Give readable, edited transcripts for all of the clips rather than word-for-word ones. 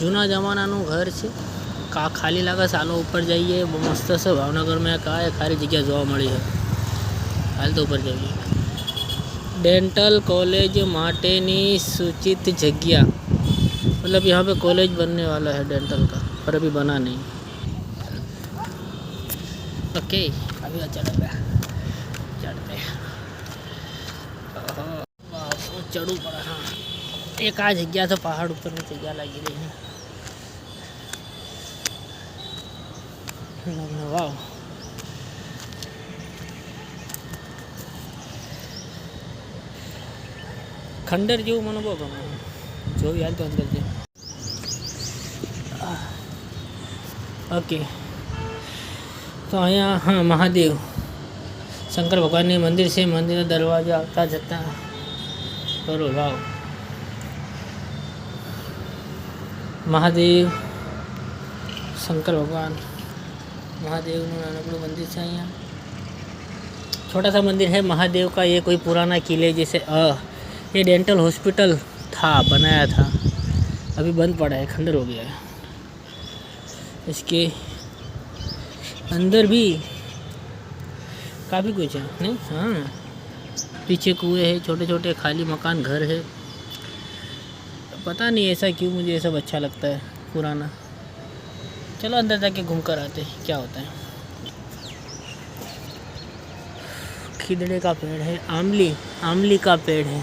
જૂના જમાનાનું ઘર છે. ખાલી લાગે. સાલો ઉપર જઈએ બહુ મસ્ત છે. ભાવનગરમાં કાંઈ ખારી જગ્યા જોવા મળી છે. હાલ तो ऊपर जाइए. डेंटल कॉलेज माटेनी सूचित जगह, मतलब यहाँ पे कॉलेज बनने वाला है डेंटल का, पर अभी बना नहीं. ओके, अभी अच्छा लग रहा है. चढ़ते चढ़ू पड़ा. हाँ, एक आ जगह तो पहाड़ ऊपर में जगह लगी रही है. वाह, खंडर जेवं મને બહુ ગમે. જોયું યાર તો અંદર છે. ઓકે, તો અહીંયા હા મહાદેવ શંકર ભગવાનની મંદિર છે. મંદિરના દરવાજા આવતા જતા કરો. વાવ, महादेव शंकर भगवान महादेव नानकड़ू मंदिर है. यहाँ छोटा सा मंदिर है महादेव का. ये कोई पुराना किले जैसे ये डेंटल हॉस्पिटल था, बनाया था, अभी बंद पड़ा है, खंडर हो गया है. इसके अंदर भी काफ़ी कुछ है नहीं. हाँ, पीछे कुएं है, छोटे छोटे खाली मकान घर है. पता नहीं ऐसा क्यों, मुझे ये सब अच्छा लगता है पुराना. चलो अंदर जाके घूम कर आते हैं क्या होता है. खीदड़े का पेड़ है. आमली का पेड़ है.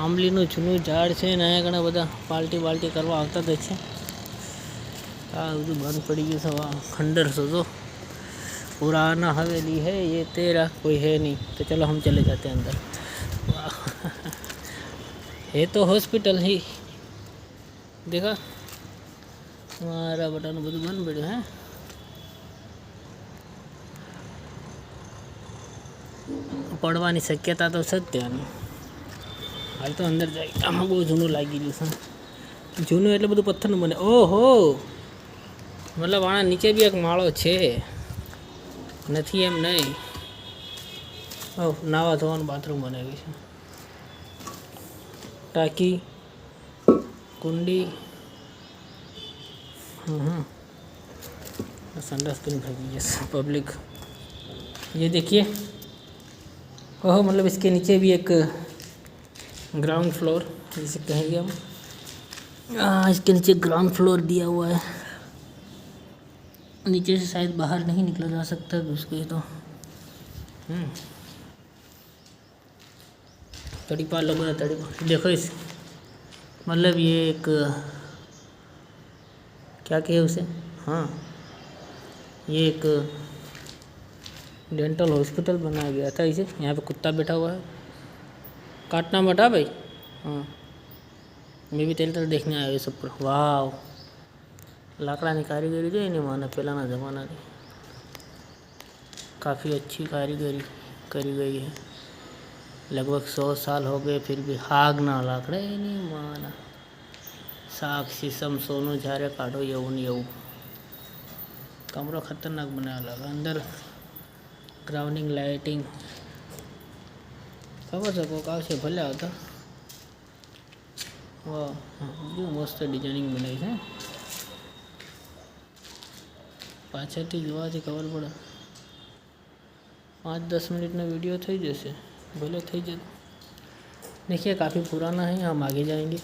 આંબલીનું જૂનું ઝાડ છે ને અહીંયા ઘણા બધા પાર્ટી કરવા આવતા જ છે. આ બધું બંધ પડી ગયું છે. વાહ, खंडर सोचो, पुराना हवेली है ये, तेरा कोई है नहीं. तो चलो हम चले जाते हैं अंदर. वाह, ये तो हॉस्पिटल ही. देखा મારા બટાનું બધું બંધ પડ્યું હે. પડવાની શક્યતા તો છે જ ત્યાંની. હાલ તો અંદર જાય. આમાં બહુ જૂનું લાગી ગયું છે. જૂનું એટલે બધું પથ્થરનું બને. ઓહો, મતલબ આના નીચે બી એક માળો છે, નથી એમ નહીં. ઓહ, નાવા ધોવાનું બાથરૂમ બનાવ્યું છે. टाकी, कुंडी. संडास तो नहीं भागी. Yes, public. ये देखिए, ओह, मतलब इसके नीचे भी एक ग्राउंड फ्लोर जिसे कहेंगे हम. इसके नीचे ग्राउंड फ्लोर दिया हुआ है. नीचे से शायद बाहर नहीं निकला जा सकता उसके. तो तड़ी पार लोगों ने तड़ी पार देखो. इस मतलब ये एक क्या कहे उसे, हाँ, ये एक डेंटल हॉस्पिटल बनाया गया था इसे. यहाँ पे कुत्ता बैठा हुआ है. काटना मटा भाई. हाँ, मैं भी तेल देखने आया सब पर. वाह, लाकड़ानी कारीगरी जो नहीं माना पहलाना ज़माना की. काफ़ी अच्छी कारीगरी करी गई है. लगभग 100 साल हो गए फिर भी हाग ना लाकड़े नहीं माना. साग शीशम सोनू झारे काढ़ो यવું ને એવું. कमरो खतरनाक बनाया लगा. अंदर ग्राउंडिंग लाइटिंग खबर सको का છે ભલે આવતા. વાહ, જો મસ્ત ડિઝાઇનિંગ બનાવી છે. પાછળથી જોવાથી ખબર પડે. 5-10 મિનિટનો વિડીયો થઈ જશે, भले થઈ જશે. देखिए काफ़ी पुराना है. हम आगे जाएंगे.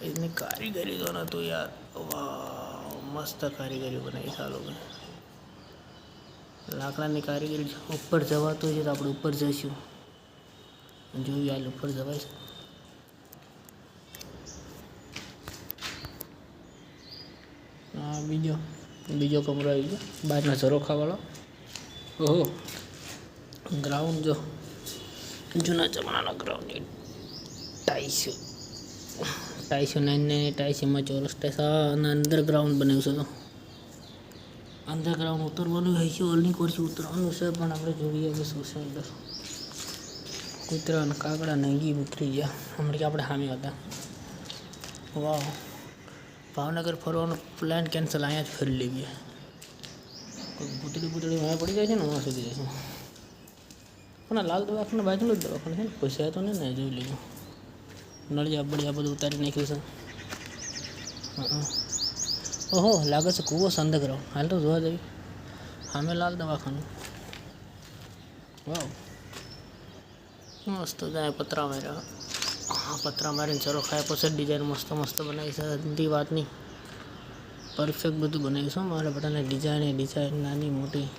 इतनी कारीगरी दो ना तो यार, वाह, मस्त कारीगरी बनाई सालों में. લાકડાની કારીગરી. ઉપર જવાતું છે તો આપણે ઉપર જઈશું. જોયું યાર, ઉપર જવાય છે. હા, બીજો કમરો આવી ગયો બહારના ઝરોખાવાળો. ઓહો, ગ્રાઉન્ડ જો જૂના જમાનાના ગ્રાઉન્ડ. ટાઈસો નાની ટાઈસમાં ચોરસ ટાઈસ. અને અંડરગ્રાઉન્ડ બનાવ્યું છે. તો અંડરગ્રાઉન્ડ ઉતરવાનું હોય છે. ઓલની કોરથી ઉતરવાનું છે, પણ આપણે જોઈએ કે શું છે અંદર. કૂતરા અને કાગડા નંગી ઉતરી ગયા. હમણાં આપણે સામે હતા. વાહ, ભાવનગર ફરવાનો પ્લાન કેન્સલ. અહીંયા જ ફરી લઈએ. કોઈ ભૂતળી વાયા પડી જાય છે ને, વहाँ સુધી જશે. પણ આ લાલ દવાખાના બાજુનું જ દવાખાનું છે ને, પૈસા તો નહીં ને. જોઈ લઈએ. નળિયા બળિયા બધું ઉતારી નાખ્યું છે. ઓહો લાગે છે કૂવો સંદગ્રહ. હાલ તો જોવા જઈએ સામે લાલ દવાખાનું. વાવ મસ્ત જાય પતરા માર્યા. હા પતરા મારીને ચરો ખાય પછી ડિઝાઇન મસ્ત મસ્ત બનાવી છે. હિન્દી વાત નહીં, પરફેક્ટ બધું બનાવ્યું છે મારા બધાને. ડિઝાઇન નાની મોટી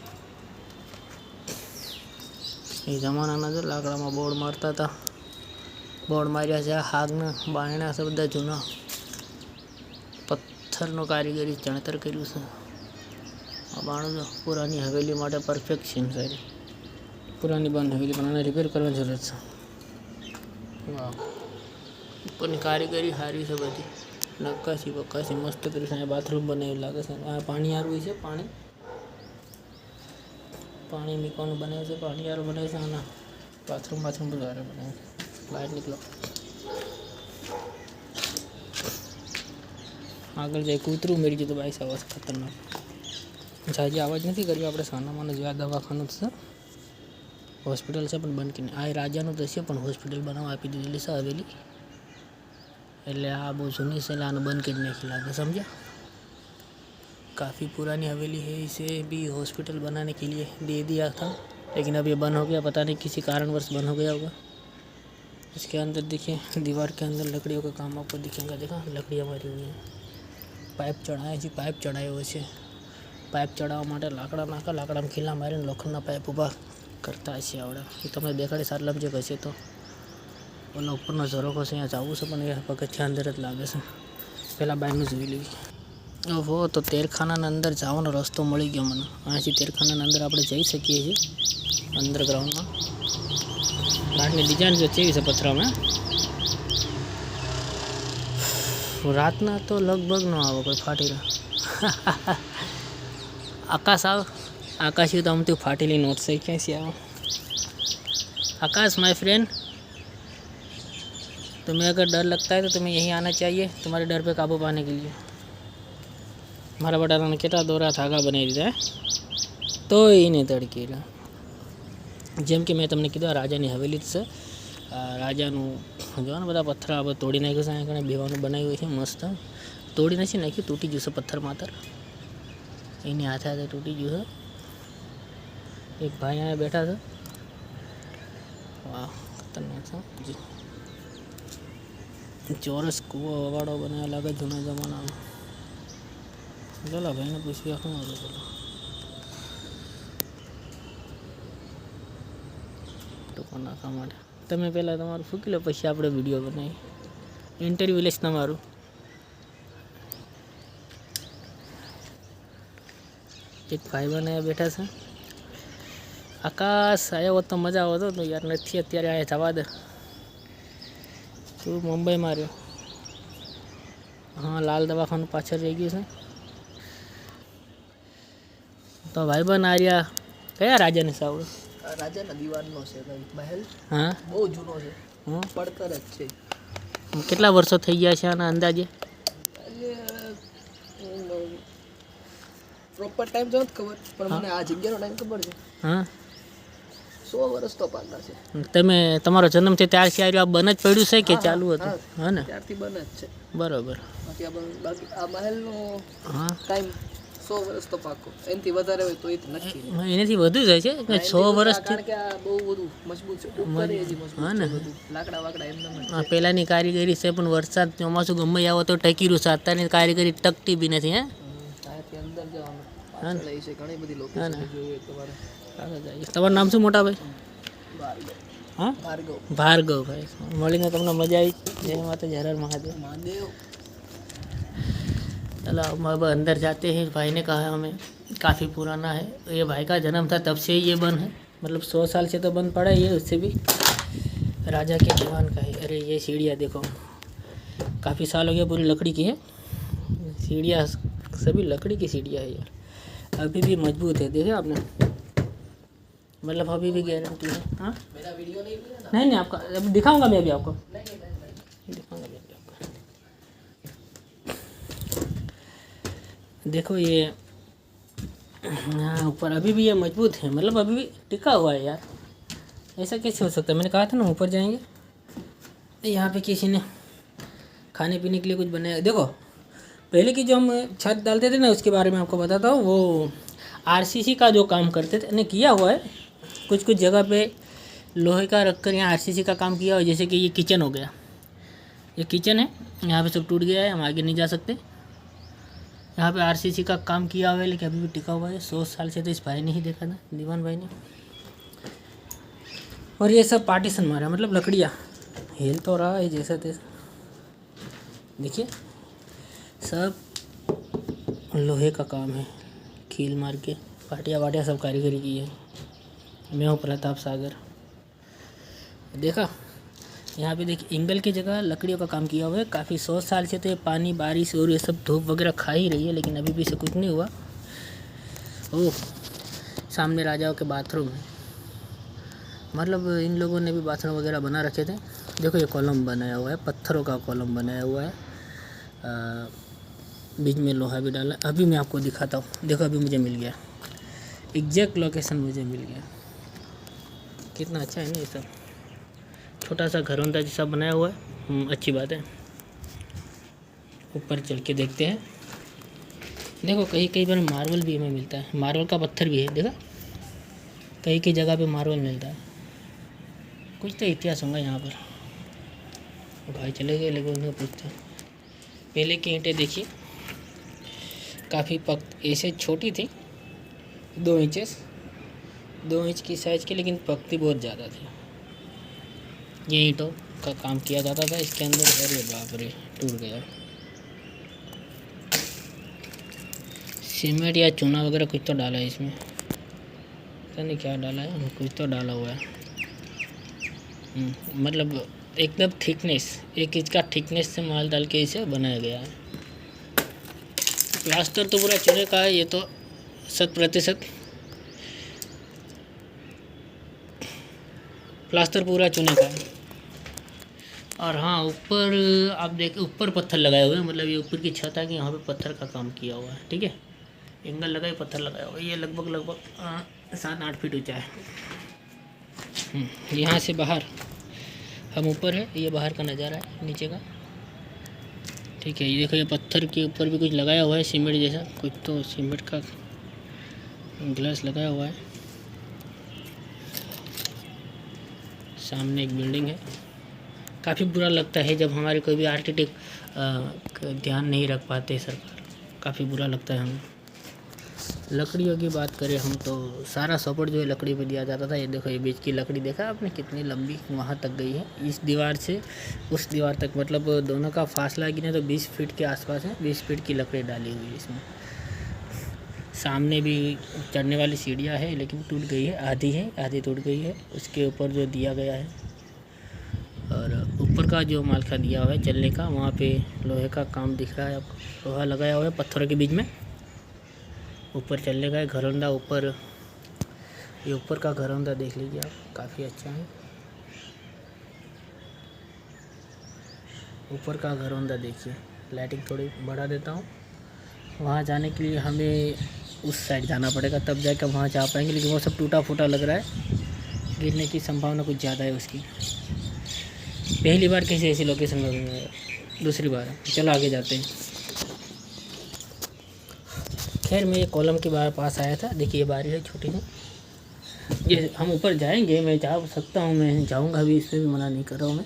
એ જમાનાના જો લાકડામાં બોર્ડ મારતા હતા. બોર્ડ માર્યા છે. હાગના બાયણા છે બધા જૂના. પથ્થરનો કારીગરી ચણતર કર્યું છે. આ બાણું જો પુરાની હવેલી માટે પરફેક્ટ છે. સારી પુરાની બંધ હવેલી પણ આને રિપેર કરવાની જરૂરત છે. વાહ ઉપરની કારીગરી સારી છે બધી. નક્કાશી બક્કાશી મસ્ત કરી છે. બાથરૂમ બનાવ્યું લાગે છે. આ પાણી હારું છે. પાણી મીકવાનું બનાવ્યું છે. પાણી હારું બનાવ્યું છે. આના બાથરૂમ બધું હારે બનાવ્યું છે. બહાર નીકળો આગળ જાય કૂતરું મરી ગયું તો બાઈસ આવાજ ખતરનાક. જાજી અવાજ નથી કર્યો આપણે. સાનામાના જેવા દવાખાનું છે, હોસ્પિટલ છે પણ બંધ કરીને. આ રાજાનું તો છે પણ હોસ્પિટલ બનાવવા આપી દીધેલી છે હવેલી. એટલે આ બહુ જૂની છે એટલે આનું બંધ કરી नाखी लागे. समझा? काफ़ी पुरानी हवेली है. इसे भी हॉस्पिटल बनाने के लिए दे दिया था लेकिन अब ये बंद हो गया. पता नहीं किसी कारणवश बंद हो गया होगा. इसके अंदर देखिए दीवार के अंदर लकड़ियों का काम आपको दिखेगा. देखा लकड़ियाँ मारी हुई हैं. पाइप चढ़ाए जी, पाइप चढ़ाए हुए છે. પાઇપ ચડાવવા માટે લાકડા નાખા. લાકડામાં ખીલા મારીને લોખંડના પાઇપ ઊભા કરતા હશે આવડે. એ તમને દેખાડી સારું લમજે હશે તો. ઓલો ઉપરનો ઝરોખો છે અહીંયા જવું છે પણ એ પગથિયા અંદર જ લાગે છે. પહેલાં બાયનું જોઈ લેવી. ઓહો તો તેરખાનાના અંદર જવાનો રસ્તો મળી ગયો મને. અહીંયાથી તેરખાનાના અંદર આપણે જઈ શકીએ છીએ અંડરગ્રાઉન્ડમાં. બહારની ડિઝાઇન જો કેવી છે પથરામાં. રાતના તો લગભગ ન આવે કોઈ ફાટેલા. आकाश आओ. आकाश ही तो हम तो फाटेली नोट से कैसे आओ. आकाश माय फ्रेंड, तुम्हें अगर डर लगता है तो तुम्हें यहीं आना चाहिए तुम्हारे डर पे काबू पाने के लिए. મારા બટારાને કેટલા દોરા ધાગા બનાવી દીધા તો એને તડકેલા. જેમ કે મેં તમને કીધું રાજાની હવેલી જ છે. રાજાનું જો ને બધા પથ્થર આ તોડી નાખ્યું છે. અહીંયા બેવાનું બનાવ્યું છે મસ્ત. તોડી નથી નાખ્યું, તૂટી ગયું છે પથ્થર માત્ર. એની હાથે હાથે તૂટી ગયું છે. એક ભાઈ અહીંયા બેઠા છે. વાહ ખતરનાક છે જી. ચોરસ કૂવો વાળો બનાવ્યો લાગે જૂના જમાનામાં. ચાલો ભાઈને પૂછ્યા શું હતું. ચાલો ટૂંકો નાખવા માટે તમે પહેલાં તમારું ફૂકી લો પછી આપણે વિડીયો બનાવીએ. ઇન્ટરવ્યૂ લઈશ તમારું. એક ભાઈ બને બેઠા છે. આકાશ આવ્યો હોત તો મજા આવતો તો યાર. નથી અત્યારે અહીંયા જવા દે. તું મુંબઈમાં રહ્યો. હા લાલ દવાખાનું પાછળ રહી ગયું છે. તો ભાઈબંધ આર્યા કયા રાજાને સાવડે? રાજાના દીવાનનો છે મહેલ. હા બહુ જૂનો છે. હા પડતર જ છે. કેટલા વર્ષો થઈ ગયા છે આના અંદાજે? પ્રોપર ટાઈમ તો નથી ખબર પણ મને આ જગ્યાનો ટાઈમ ખબર છે. હા 100 વર્ષ તો પાકા છે. તમે તમારો જન્મ છે ત્યારથી આવ્યો આ બન જ પડ્યું છે કે ચાલુ હતું? હા ને ત્યારથી બને જ છે. બરોબર. બાકી આ મહેલનો હા ટાઈમ 100 વર્ષ તો પાકો. એનાથી વધારે હોય તો એ નક્કી. એનાથી વધુ જાય છે કે 6 વર્ષથી? કારણ કે આ બહુ બધું મજબૂત છે. ઉપર એ જ મજબૂત હા ને છે બધું. લાકડા વાકડા એમને આ પહેલાંની કારીગરી છે પણ વરસાદ ચોમાસું ગમે આવો તો ટકી રહ્યું છે. અત્યારની કારીગરી ટકતી બી નથી. હે ત્યાંથી અંદર જવાનું પાછળ છે. ઘણી બધી લોકેશન જોઈએ તમારે. તમારું નામ શું મોટા ભાઈ? ભાર્ગવ. हाँ भार्गव. भार्गव भाई મળીને તમને મજા આવી. जय माता जय हर हर महादेव. महादेव. चलो अब अंदर जाते हैं. भाई ने कहा हमें काफ़ी पुराना है ये. भाई का जन्म था तब से ये बन है. मतलब 100 साल से तो बन पड़ा है ये. उससे भी राजा के दीवान का है. अरे ये सीढ़ियाँ देखो काफ़ी साल हो गया. पूरी लकड़ी की है सीढ़ियाँ. सभी लकड़ी की सीढ़ियाँ है यार. अभी भी मजबूत है. देखे आपने मतलब अभी भी गारंटी है. हाँ मेरा वीडियो नहीं लिया ना. नहीं आपका अब दिखाऊंगा मैं अभी आपको. दिखाऊंगा मैं अभी आपको. देखो ये हाँ ऊपर अभी भी ये मजबूत है. मतलब अभी भी टिका हुआ है यार. ऐसा कैसे हो सकता है? मैंने कहा था ना ऊपर जाएंगे. यहाँ पे किसी ने खाने पीने के लिए कुछ बनाया. देखो पहले की जो हम छत डालते थे ना, उसके बारे में आपको बताता हूँ। वो आरसीसी का जो काम करते थे ने किया हुआ है, कुछ कुछ जगह पे लोहे का रखकर यहाँ आरसीसी का काम किया हुआ है। जैसे कि ये किचन हो गया, ये किचन है, यहाँ पे सब टूट गया है, हम आगे नहीं जा सकते। यहाँ पे आरसीसी का काम किया हुआ है, लेकिन अभी भी टिका हुआ है। 100 साल से तो इस भाई ने ही देखा था, दीवान भाई ने। और ये सब पार्टीशन मारा, मतलब लकड़ियाँ हिल तो रहा है जैसा तैसा, देखिए सब लोहे का काम है, कील मार के पाटिया वाटिया सब कारीगरी की है। मैं हूँ प्रताप सागर। देखा यहाँ पे देखिए, एंगल की जगह लकड़ियों का काम किया हुआ है। काफ़ी 100 साल से तो ये पानी बारिश और ये सब धूप वगैरह खा ही रही है, लेकिन अभी भी इसे कुछ नहीं हुआ। ओह, सामने राजाओं के बाथरूम है, मतलब इन लोगों ने भी बाथरूम वगैरह बना रखे थे। देखो ये कॉलम बनाया हुआ है, पत्थरों का कॉलम बनाया हुआ है, बीच में लोहा भी डाला। अभी मैं आपको दिखाता हूँ, देखो अभी मुझे मिल गया, एग्जैक्ट लोकेशन मुझे मिल गया। कितना अच्छा है ना ये सब। छोटा सा घरौंदा जैसा बनाया हुआ है, अच्छी बात है। ऊपर चल के देखते हैं। देखो कहीं कहीं पर मार्बल भी हमें मिलता है, मार्बल का पत्थर भी है, देखा कहीं कहीं जगह पे मार्बल मिलता है। कुछ तो इतिहास होगा यहाँ पर। भाई चले गए, लेकिन उन्हें पूछते हैं। पहले की ईंटें देखिए, काफ़ी ऐसे छोटी थी, 2 इंच की साइज़ की, लेकिन पकती बहुत ज़्यादा थी। ये ईंटों का काम किया जाता था इसके अंदर। अरे बाप रे, टूट गया। सीमेंट या चूना वगैरह कुछ तो डाला है इसमें, पता नहीं क्या डाला है, कुछ तो डाला हुआ है। मतलब एकदम थिकनेस, 1 इंच का थिकनेस से माल डाल के इसे बनाया गया है। प्लास्टर तो पूरा चूने का है, ये तो 100% प्लास्टर पूरा चूने का है। और हाँ, ऊपर आप देख, ऊपर पत्थर लगाए हुए हैं, मतलब ये ऊपर की छत है कि यहाँ पे पत्थर का काम किया हुआ है। ठीक है, एंगल लगाए, पत्थर लगाया हुआ है। ये लगभग 7-8 फीट ऊंचा है। यहाँ से बाहर हम ऊपर है, ये बाहर का नज़ारा है नीचे का। ठीक है, ये देखो, ये पत्थर के ऊपर भी कुछ लगाया हुआ है, सीमेंट जैसा कुछ, तो सीमेंट का ग्लास लगाया हुआ है। सामने एक बिल्डिंग है। काफ़ी बुरा लगता है जब हमारे कोई भी आर्किटेक्ट ध्यान नहीं रख पाते सरकार, काफ़ी बुरा लगता है हमें। लकड़ियों की बात करें हम तो सारा सपोर्ट जो है लकड़ी पे दिया जाता था। ये देखो, ये बीच की लकड़ी देखा आपने कितनी लंबी वहाँ तक गई है, इस दीवार से उस दीवार तक, मतलब दोनों का फासला गिने तो 20 फीट के आसपास है। 20 फीट की लकड़ी डाली हुई है इसमें। सामने भी चढ़ने वाली सीढ़ियाँ है, लेकिन टूट गई है, आधी टूट गई है। उसके ऊपर जो दिया गया है, और ऊपर का जो मालखा दिया हुआ है चलने का, वहाँ पे लोहे का काम दिख रहा है आपको, लोहा लगाया हुआ है पत्थरों के बीच में। ऊपर चलने का है घरौंदा, ऊपर ये ऊपर का घरौंदा देख लीजिए आप, काफ़ी अच्छा है। ऊपर का घरौंदा देखिए, लाइटिंग थोड़ी बढ़ा देता हूँ। वहाँ जाने के लिए हमें उस साइड जाना पड़ेगा, तब जाकर वहाँ जा पाएंगे, लेकिन वो सब टूटा फूटा लग रहा है, गिरने की संभावना कुछ ज़्यादा है उसकी। पहली बार किसी ऐसी लोकेशन में, दूसरी बार। चलो आगे जाते हैं। खैर, मैं ये कॉलम के पास आया था। देखिए ये बारी है छोटी सी, ये हम ऊपर जाएंगे, मैं जा सकता हूँ, मैं जाऊँगा अभी, इसमें भी मना नहीं कर रहा हूँ मैं।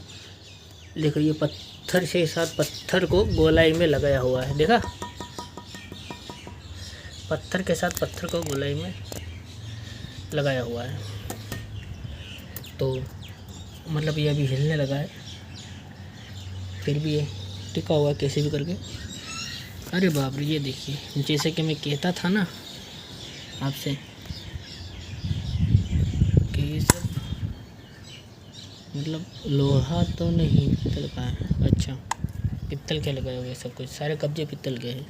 देखो ये पत्थर से साथ पत्थर को गोलाई में लगाया हुआ है, देखा, पत्थर के साथ पत्थर को गोलाई में लगाया हुआ है। तो मतलब ये अभी हिलने लगा है, फिर भी ये टिका हुआ है कैसे भी करके। अरे बाप रे, ये देखिए, जैसे कि मैं कहता था ना आपसे कि ये सब मतलब लोहा तो नहीं, पित्तल का है। अच्छा, पित्तल के लगाए हुए सब कुछ, सारे कब्जे पित्तल के हैं।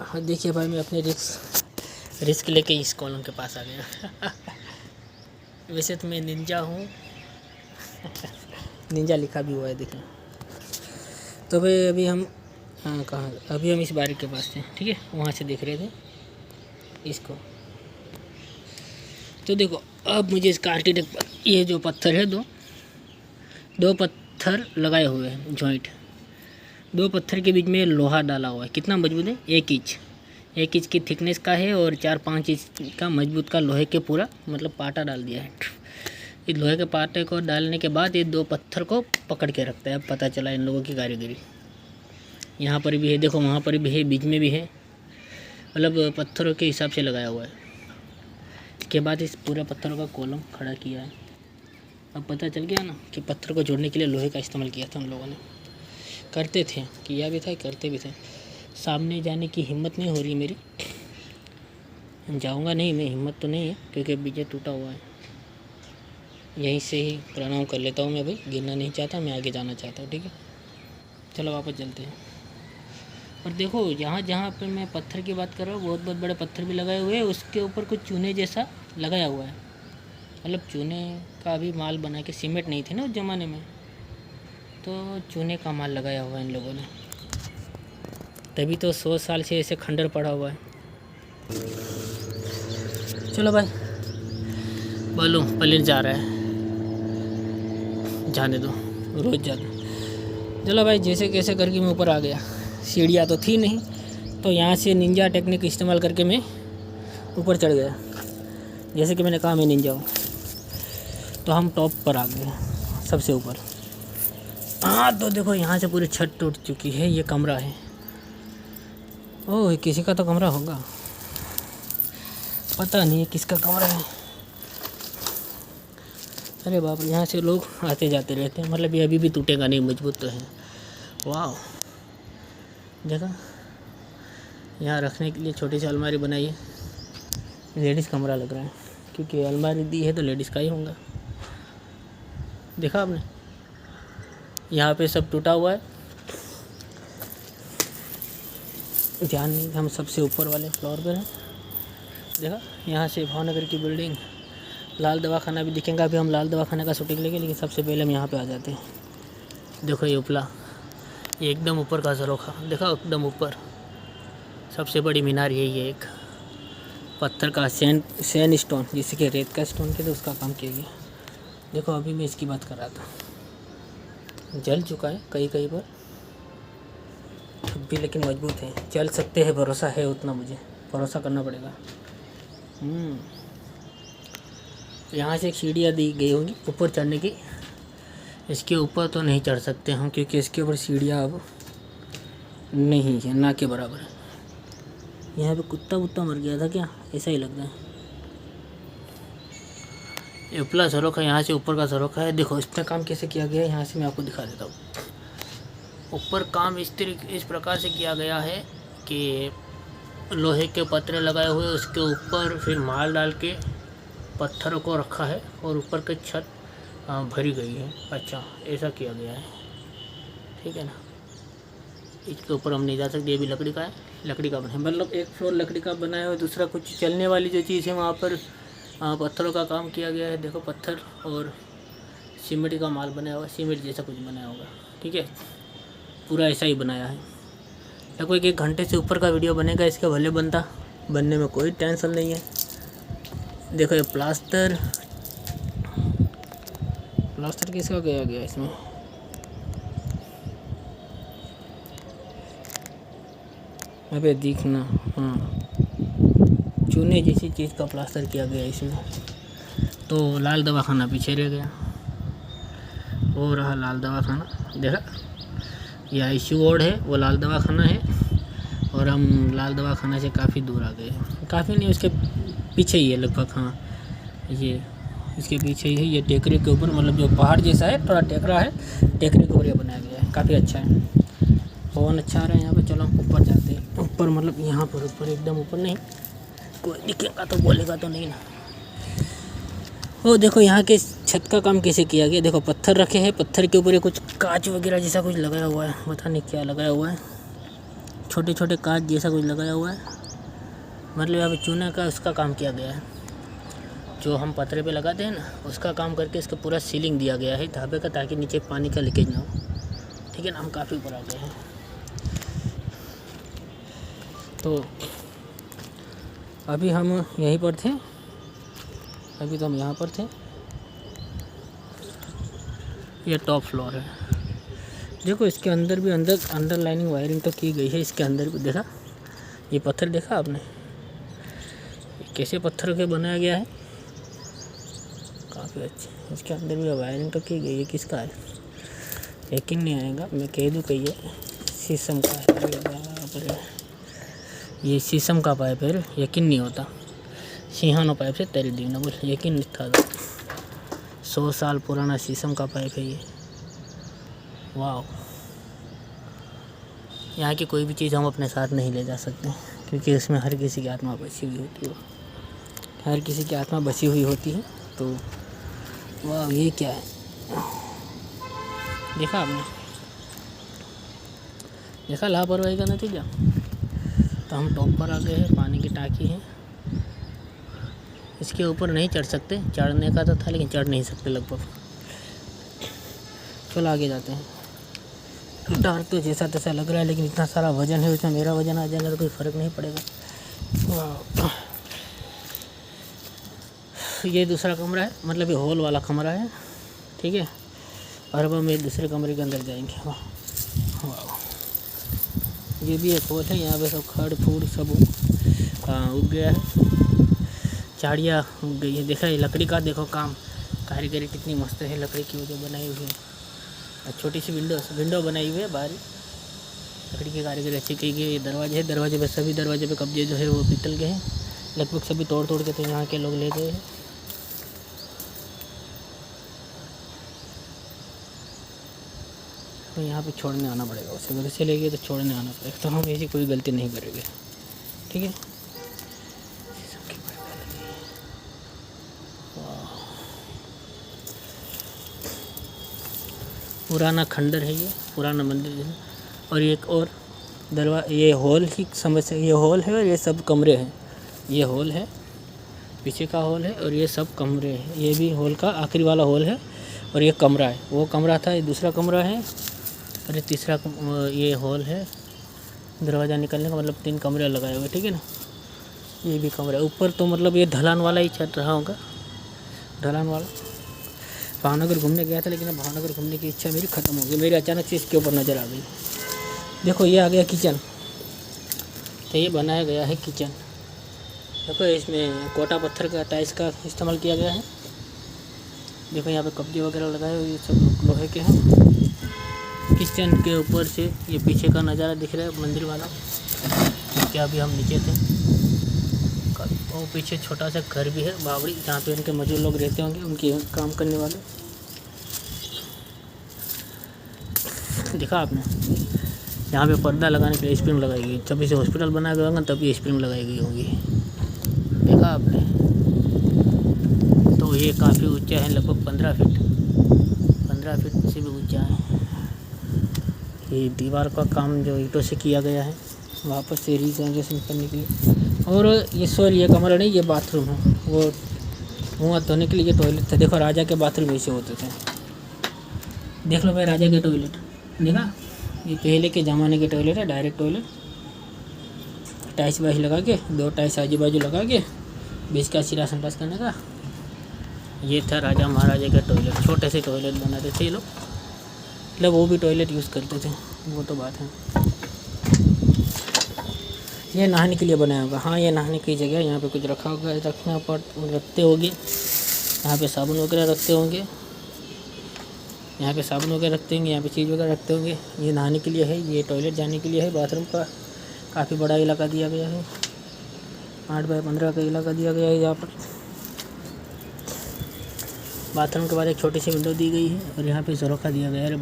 हाँ देखिए भाई, मैं अपने रिस्क लेके इस कॉलम के पास आ गया। वैसे तो मैं निंजा हूँ। निंजा लिखा भी हुआ है, देखिए। तो भाई अभी हम कहाँ, अभी हम इस बारी के पास थे, ठीक है, वहाँ से देख रहे थे इसको। तो देखो, अब मुझे इसका आर्किटेक्ट, ये जो पत्थर है, दो पत्थर पत्थर लगाए हुए हैं जॉइंट, 2 पत्थर के बीच में लोहा डाला हुआ है। कितना मजबूत है? 1 इंच की थिकनेस का है और 4-5 इंच का मजबूत का लोहे के पूरा मतलब पाटा डाल दिया है। इस लोहे के पाटे को डालने के बाद ये 2 पत्थर को पकड़ के रखता है। अब पता चला इन लोगों की कारीगरी। यहाँ पर भी है, देखो वहाँ पर भी है, बीच में भी है, मतलब पत्थरों के हिसाब से लगाया हुआ है। इसके बाद इस पूरे पत्थरों का कॉलम खड़ा किया है। अब पता चल गया ना कि पत्थर को जोड़ने के लिए लोहे का इस्तेमाल किया था उन लोगों ने। करते थे, किया भी था, करते भी थे। सामने जाने की हिम्मत नहीं हो रही मेरी, जाऊंगा नहीं मैं, हिम्मत तो नहीं है क्योंकि बीजे टूटा हुआ है। यहीं से ही प्रणाम कर लेता हूँ मैं भाई, गिरना नहीं चाहता मैं, आगे जाना चाहता हूँ। ठीक है, चलो वापस चलते हैं। और देखो यहाँ जहाँ पे मैं पत्थर की बात कर रहा हूँ, बहुत बहुत बड़े पत्थर भी लगाए हुए हैं। उसके ऊपर कुछ चूने जैसा लगाया हुआ है, मतलब चूने का भी माल बना के, सीमेंट नहीं थे ना उस ज़माने में, तो चूने का माल लगाया हुआ है इन लोगों ने। तभी तो 100 साल से ऐसे खंडर पड़ा हुआ है। चलो भाई, बोलो पलेट जा रहा है, जाने दो, रोज़ जाना। चलो भाई, जैसे कैसे करके मैं ऊपर आ गया। सीढ़ियाँ तो थी नहीं, तो यहाँ से निंजा टेक्निक इस्तेमाल करके मैं ऊपर चढ़ गया। जैसे कि मैंने कहा मैं निंजा हूँ, तो हम टॉप पर आ गए, सबसे ऊपर। हाँ तो देखो यहाँ से पूरी छत टूट चुकी है। ये कमरा है, ओह किसी का तो कमरा होगा, पता नहीं है किसका कमरा है। अरे बाप रे, यहाँ से लोग आते जाते रहते हैं, मतलब ये अभी भी टूटेगा नहीं, मजबूत तो है। वाह, देखा यहाँ रखने के लिए छोटी सी अलमारी बनाई है। लेडीज़ कमरा लग रहा है, क्योंकि अलमारी दी है तो लेडीज़ का ही होगा। देखा आपने, यहाँ पे सब टूटा हुआ है। ध्यान नहीं, हम सबसे ऊपर वाले फ्लोर पर हैं। देखा, यहाँ से भावनगर की बिल्डिंग, लाल दवाखाना भी दिखेगा। अभी हम लाल दवाखाना का शूटिंग लेंगे, लेकिन सबसे पहले हम यहाँ पे आ जाते हैं। देखो ये उपला, ये एकदम ऊपर का झरोखा, देखा एकदम ऊपर। सबसे बड़ी मीनार यही है, एक पत्थर का सैंड स्टोन, जिसे कि रेत का स्टोन कहते, उसका काम किया गया। देखो अभी मैं इसकी बात कर रहा था, जल चुका है कहीं कहीं पर भी, लेकिन मजबूत है, चल सकते हैं, भरोसा है उतना, मुझे भरोसा करना पड़ेगा। यहाँ से एक सीढ़ियाँ दी गई होंगी ऊपर चढ़ने की। इसके ऊपर तो नहीं चढ़ सकते हम, क्योंकि इसके ऊपर सीढ़ियाँ अब नहीं है, ना के बराबर है। यहाँ पे कुत्ता मर गया था क्या, ऐसा ही लगता है। ये उपला झरोखा, यहाँ से ऊपर का झरोखा है। देखो इस पर काम कैसे किया गया है, यहाँ से मैं आपको दिखा देता हूँ। ऊपर काम इस प्रकार से किया गया है कि लोहे के पत्रे लगाए हुए, उसके ऊपर फिर माल डाल के पत्थरों को रखा है, और ऊपर की छत भरी गई है। अच्छा, ऐसा किया गया है, ठीक है ना। इसके ऊपर हम नहीं जा सकते, ये भी लकड़ी का है, लकड़ी का बना है, मतलब एक फ्लोर लकड़ी का बना है, और दूसरा कुछ चलने वाली जो चीज़ है वहाँ पर पत्थरों का काम किया गया है। देखो पत्थर और सीमेंट का माल बनाया हुआ, सीमेंट जैसा कुछ बनाया होगा, ठीक है, पूरा ऐसा ही बनाया है। लगभग 1 घंटे से ऊपर का वीडियो बनेगा इसका, भले बनता, बनने में कोई टेंशन नहीं है। देखो ये प्लास्टर किसका किया गया इसमें, अबे दिखना, हाँ चूने जैसी चीज़ का प्लास्टर किया गया इसमें। तो लाल दवाखाना पीछे रह गया, वो रहा लाल दवाखाना। देखा, ये आईसीयू वार्ड है, वो लाल दवाखाना है, और हम लाल दवाखाना से काफ़ी दूर आ गए, काफ़ी नहीं, उसके पीछे ही है लगभग। हाँ ये इसके पीछे ही है, ये टेकरे के ऊपर, मतलब जो पहाड़ जैसा है, थोड़ा टेकरा है, टेकरे के ऊपर ये बनाया गया है, काफ़ी अच्छा है। पवन अच्छा आ रहा है यहाँ पे। चलो ऊपर जाते हैं, ऊपर मतलब यहाँ पर ऊपर, एकदम ऊपर नहीं, कोई दिखेगा तो बोलेगा तो नहीं ना। वो देखो यहाँ के छत का काम कैसे किया गया। देखो पत्थर रखे हैं, पत्थर के ऊपर कुछ कांच वगैरह जैसा कुछ लगाया हुआ है, पता नहीं क्या लगाया हुआ है, छोटे छोटे कांच जैसा कुछ लगाया हुआ है, मतलब यहाँ पे चूना का उसका काम किया गया है, जो हम पतरे पे लगाते हैं ना, उसका काम करके इसका पूरा सीलिंग दिया गया है ढाबे का, ताकि नीचे पानी का लीकेज ना हो, ठीक है ना। हम काफ़ी ऊपर आ गए हैं, तो अभी हम यहीं पर थे, अभी तो हम यहाँ पर थे। ये टॉप फ्लोर है। देखो इसके अंदर भी अंडरलाइनिंग वायरिंग तो की गई है। इसके अंदर भी देखा, ये पत्थर देखा आपने, ये कैसे पत्थर के बनाया गया है, काफ़ी अच्छे। इसके अंदर भी वायरिंग तो की गई है। किसका है यकीन नहीं आएगा, मैं कह दूँ कि ये शीशम का है। अरे बाप रे, ये शीशम का पाइप है, यकीन नहीं होता। सिंहानो पाइप से तेल दी ना बोल, यकीन नहीं था। 100 साल पुराना शीशम का पाइप है ये। वाह, यहाँ की कोई भी चीज़ हम अपने साथ नहीं ले जा सकते, क्योंकि इसमें हर किसी की आत्मा बसी हुई होती है, हर किसी की आत्मा बसी हुई होती है। तो वाह, ये क्या है, देखा आपने, देखा लापरवाही का नतीजा। तो हम टॉप पर आ गए हैं, पानी की टाँकी है। इसके ऊपर नहीं चढ़ सकते, चढ़ने का तो था लेकिन चढ़ नहीं सकते लगभग। चलो आगे जाते हैं। डर तो जैसा तैसा लग रहा है, लेकिन इतना सारा वजन है, उसमें मेरा वजन आ जाएगा तो कोई फ़र्क नहीं पड़ेगा। ये दूसरा कमरा है, मतलब ये हॉल वाला कमरा है, ठीक है। और अब हम एक दूसरे कमरे के अंदर जाएंगे। वाह, ये भी एक हॉल है। यहाँ पे सब खड़ फूड़ सब उग गया है, झाड़ियाँ उग गई है। देखा, ये लकड़ी का देखो काम, कारीगरी कितनी मस्त है, लकड़ी की वजह बनाई हुई है। छोटी सी विंडो बनाई हुई है बाहर, लकड़ी की कारीगरी अच्छी की गई है। ये दरवाजे है, दरवाजे पे सभी दरवाजे पे कब्जे जो है वो पीतल के हैं, लगभग सभी तोड़ के तो यहाँ के लोग ले गए हैं। तो यहाँ पे छोड़ने आना पड़ेगा, उसे घर से ले गए तो छोड़ने आना पड़ेगा। तो हम ऐसी कोई गलती नहीं करेंगे, ठीक है। पुराना खंडर है ये, पुराना मंदिर है। और एक और ये हॉल ही समझ से, ये हॉल है और ये सब कमरे हैं। ये हॉल है, पीछे का हॉल है, और ये सब कमरे हैं। ये भी हॉल का आखिरी वाला हॉल है, और ये कमरा है। वो कमरा था, ये दूसरा कमरा है, और ये तीसरा ये हॉल है। दरवाज़ा निकलने का मतलब 3 कमरे लगाए हुए, ठीक है ना। ये भी कमरा है। ऊपर तो मतलब ये ढलान वाला ही चल रहा होगा, ढलान वाला। भावनगर घूमने गया था, लेकिन अब भावनगर घूमने की इच्छा मेरी ख़त्म हो गई। मेरी अचानक से इसके ऊपर नज़र आ गई। देखो, ये आ गया किचन। तो ये बनाया गया है किचन। देखो, इसमें कोटा पत्थर का टाइल्स का इस्तेमाल किया गया है। देखो, यहाँ पे कब्जे वगैरह लगाए हुए, ये सब लोहे के हैं। किचन के ऊपर से ये पीछे का नज़ारा दिख रहा है, मंदिर वाला। क्या अभी हम नीचे थे, वो पीछे छोटा सा घर भी है, बावड़ी, जहाँ पे उनके मजदूर लोग रहते होंगे, उनके काम करने वाले। देखा आपने, यहाँ पे पर्दा लगाने के लिए स्प्रिंग लगाई गई। जब इसे हॉस्पिटल बनाया गया होगा तब ये स्प्रिंग लगाई गई होगी। देखा आपने। तो ये काफ़ी ऊंचा है, लगभग 15 फीट से भी ऊंचा है। ये दीवार का काम जो ईंटों से किया गया है, वापस से रीजनरेशन करने के लिए। और ये कमरा नहीं, ये बाथरूम है। वो मुँह हाथ धोने के लिए ये टॉयलेट था। देखो, राजा के बाथरूम ऐसे होते थे। देख लो भाई, राजा के टॉयलेट देखा, ये पहले के ज़माने के टॉयलेट है, डायरेक्ट टॉयलेट। टाइल्स वाइस लगा के, 2 टाइल्स आजू बाजू लगा के, बीच का सिरा संडास करने का। ये था राजा महाराजा का टॉयलेट। छोटे से टॉयलेट बनाते थे ये लोग, मतलब वो भी टॉयलेट यूज़ करते थे, वो तो बात है। ये नहाने के लिए बनाया होगा। हाँ, ये नहाने की जगह। यहाँ पे कुछ रखा होगा, रखना रखते होंगे। यहाँ पे साबुन वगैरह रखते होंगे, यहाँ पे साबुन वगैरह रखते होंगे, यहाँ पे चीज़ वगैरह रखते होंगे। ये नहाने के लिए है, ये टॉयलेट जाने के लिए है। बाथरूम का काफ़ी बड़ा इलाका दिया गया है, 8 बाय 15 का इलाका दिया गया है यहाँ पर। बाथरूम के बाद एक छोटी सी विंडो दी गई है, और यहाँ पे झरोखा दिया गया है।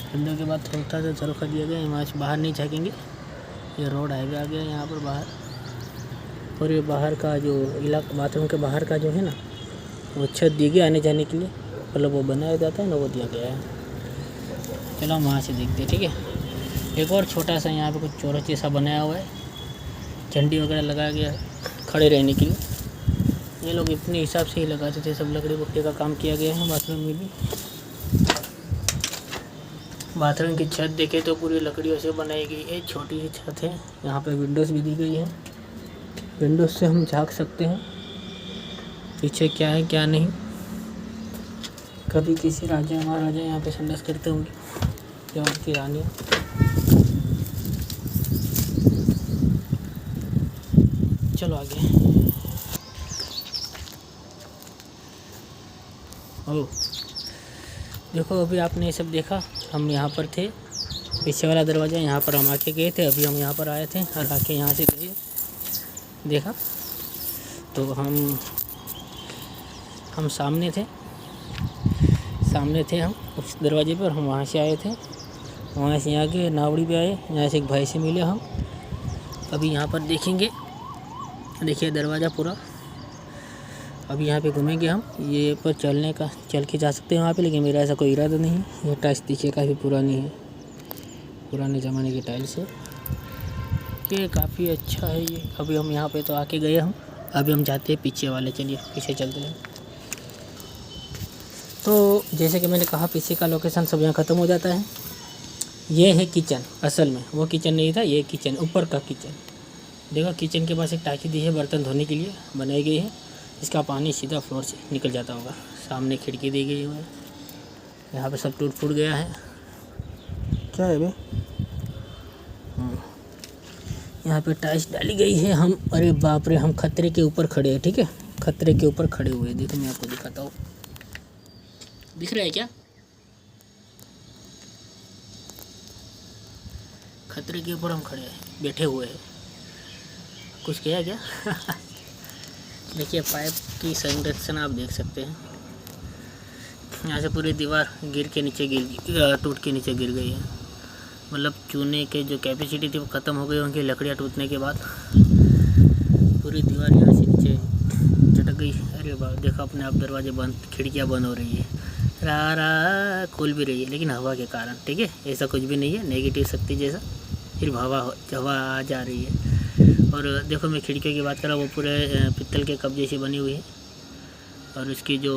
विंडो के बाद थोड़ा सा झरोखा दिया गया है, वहाँ से बाहर नहीं झाँकेंगे। ये रोड हाईवे आ गया यहाँ पर बाहर। और ये बाहर का जो इलाका, बाथरूम के बाहर का जो है ना, वो छत दी गई आने जाने के लिए, मतलब वो बनाया जाता है ना, वो दिया गया है। चलो हम वहाँ से देखते हैं, ठीक है। एक और छोटा सा यहाँ पे कुछ चौरस जैसा बनाया हुआ है, झंडी वगैरह लगाया गया है खड़े रहने के लिए। ये लोग इतने हिसाब से ही लगाते थे, सब लकड़ी वकड़ी का काम किया गया है बाथरूम में भी। बाथरूम की छत देखे तो पूरी लकड़ियों से बनाई गई है, छोटी सी छत है। यहाँ पे विंडोज़ भी दी गई है, विंडोज़ से हम झाँक सकते हैं पीछे क्या है क्या नहीं। कभी किसी राजा महाराजा यहाँ पे संडास करते होंगे। त्योहार की रानी। चलो आगे। ओ देखो, अभी आपने ये सब देखा, हम यहाँ पर थे, पीछे वाला दरवाज़ा यहाँ पर हम आके गए थे, अभी हम यहाँ पर आए थे और आके यहाँ से गए, देखा तो हम सामने थे हम उस दरवाजे पर, हम वहाँ से आए थे, वहाँ से यहाँ के नावड़ी पे आए, यहाँ से एक भाई से मिले हम। अभी यहाँ पर देखेंगे, देखिए दरवाज़ा पूरा। अभी यहाँ पे घूमेंगे हम, ये पर चल के जा सकते हैं वहाँ पे, लेकिन मेरा ऐसा कोई इरादा नहीं है। ये टाइल्स देखिए काफ़ी पुरानी है, पुराने ज़माने की टाइल्स है, ये काफ़ी अच्छा है ये। अभी हम यहाँ पे तो आके गए हम, अभी हम जाते हैं पीछे वाले, चलिए पीछे चलते हैं। तो जैसे कि मैंने कहा, पीछे का लोकेशन सब यहाँ ख़त्म हो जाता है। ये है किचन, असल में वो किचन नहीं था, ये किचन, ऊपर का किचन। देखो किचन के पास एक टांकी दी है, बर्तन धोने के लिए बनाई गई है, इसका पानी सीधा फ्लोर से निकल जाता होगा। सामने खिड़की दी गई है, यहाँ पे सब टूट फूट गया है। क्या है बे? यहाँ पे टाइल्स डाली गई है। हम, अरे बाप रे, हम खतरे के ऊपर खड़े हैं, ठीक है, खतरे के ऊपर खड़े हुए हैं। देखो मैं आपको दिखाता हूँ, दिख रहा है क्या? खतरे के ऊपर हम खड़े हैं, बैठे हुए हैं। कुछ किया क्या? देखिए पाइप की संरचना आप देख सकते हैं, यहाँ से पूरी दीवार गिर के नीचे टूट के नीचे गिर गई है। मतलब चूने के जो कैपेसिटी थी वो ख़त्म हो गई उनकी, लकड़ियाँ टूटने के बाद पूरी दीवार यहाँ से नीचे चटक गई। अरे वाह, देखो अपने आप दरवाजे बंद, खिड़कियाँ बंद हो रही है, रा खुल भी रही है, लेकिन हवा के कारण, ठीक है, ऐसा कुछ भी नहीं है नेगेटिव शक्ति जैसा, सिर्फ हवा आ जा रही है। और देखो मैं खिड़कियों की बात कर रहा हूँ, वो पूरे पित्तल के कप जैसी बनी हुई है, और उसकी जो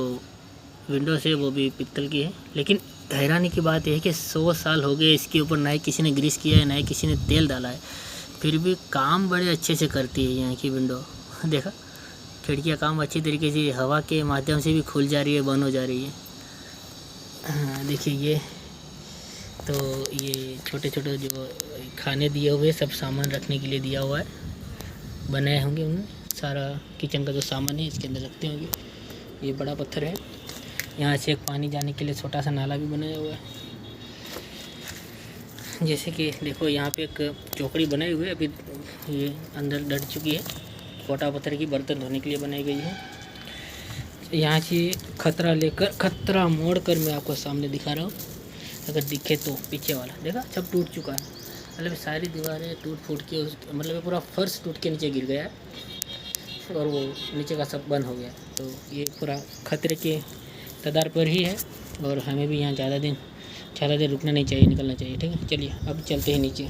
विंडोज़ है वो भी पित्तल की है। लेकिन हैरानी की बात यह है कि 100 साल हो गए इसके ऊपर, ना ही किसी ने ग्रीस किया है, ना ही किसी ने तेल डाला है, फिर भी काम बड़े अच्छे से करती है यहाँ की विंडो। देखा, खिड़कियाँ काम अच्छी तरीके से हवा के माध्यम से भी खुल जा रही है, बंद हो जा रही है। हाँ देखिए, ये तो ये छोटे छोटे जो खाने दिए हुए, सब सामान रखने के लिए दिया हुआ है, बनाए होंगे उन्होंने। सारा किचन का जो सामान है इसके अंदर रखते होंगे। ये बड़ा पत्थर है, यहाँ से एक पानी जाने के लिए छोटा सा नाला भी बनाया हुआ है। जैसे कि देखो यहाँ पे एक चौकड़ी बनाई हुई है, अभी ये अंदर डट चुकी है, छोटा पत्थर की, बर्तन धोने के लिए बनाई गई है। यहाँ से खतरा मोड़ कर मैं आपको सामने दिखा रहा हूँ, अगर दिखे तो पीछे वाला देखा, सब टूट चुका है। मतलब सारी दीवारें टूट फूट के मतलब पूरा फर्श टूट के नीचे गिर गया है, और वो नीचे का सब बंद हो गया। तो ये पूरा खतरे के कगार पर ही है, और हमें भी यहाँ ज़्यादा देर रुकना नहीं चाहिए, निकलना चाहिए, ठीक है। चलिए अब चलते हैं नीचे।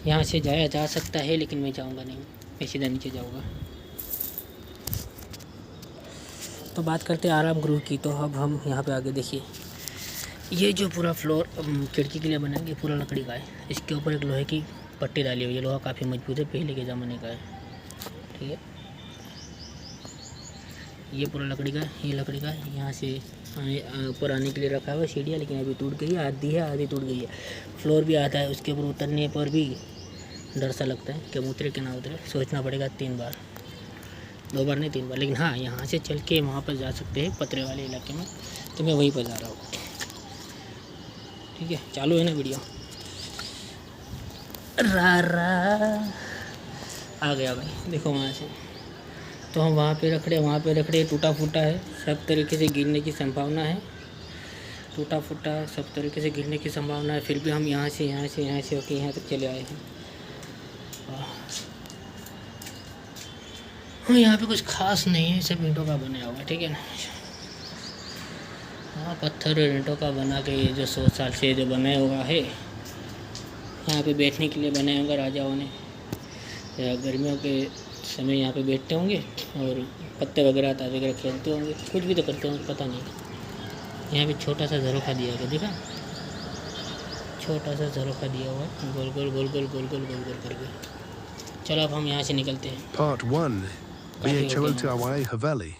यहाँ से जाया जा सकता है, लेकिन मैं जाऊँगा नहीं, मैं सीधा नीचे जाऊँगा। तो बात करते हैं आराम गृह की। तो अब हम यहाँ पे आगे देखिए, ये जो पूरा फ्लोर खिड़की के लिए बनाएंगे पूरा लकड़ी का है। इसके ऊपर एक लोहे की पट्टी डाली हुई है, लोहा काफ़ी मजबूत है, पहले के ज़माने का है, ठीक है। ये पूरा लकड़ी का है, ये लकड़ी का है। यहाँ से ऊपर आने के लिए रखा हुआ है सीढ़ियाँ, लेकिन अभी टूट गई है, आधी टूट गई है। फ्लोर भी आधा है, उसके ऊपर उतरने पर भी डर सा लगता है कि उतरे कि ना उतरे, सोचना पड़ेगा 3 बार, 2 बार नहीं 3 बार। लेकिन हाँ, यहाँ से चल के वहाँ पर जा सकते हैं, पतरे वाले इलाके में, तो मैं वहीं पर जा रहा हूँ, ठीक है। चालू है ना वीडियो? आ गया भाई, देखो वहाँ से। तो हम वहाँ पे रख रहे, टूटा फूटा है, सब तरीके से गिरने की संभावना है, टूटा फूटा सब तरीके से गिरने की संभावना है, फिर भी हम यहाँ से होकर यहाँ तक चले आए हैं। हाँ, यहाँ पे कुछ खास नहीं है, सब ईंटों का बनाया हुआ है, ठीक है ना। हाँ, पत्थर और ईंटों का बना के ये जो 100 साल से जो बनाया हुआ है, यहाँ पे बैठने के लिए बनाया होगा राजाओं ने, या गर्मियों के समय यहाँ पे बैठते होंगे और पत्ते वगैरह ताजे वगैरह खेलते होंगे, कुछ भी तो करते होंगे, पता नहीं। यहाँ पे छोटा सा झरोखा दिया गया, देखा, छोटा सा झरोखा दिया हुआ है, गोल गोल करके। चलो अब हम यहाँ से निकलते हैं। Part 1 BHOLTIWai Haveli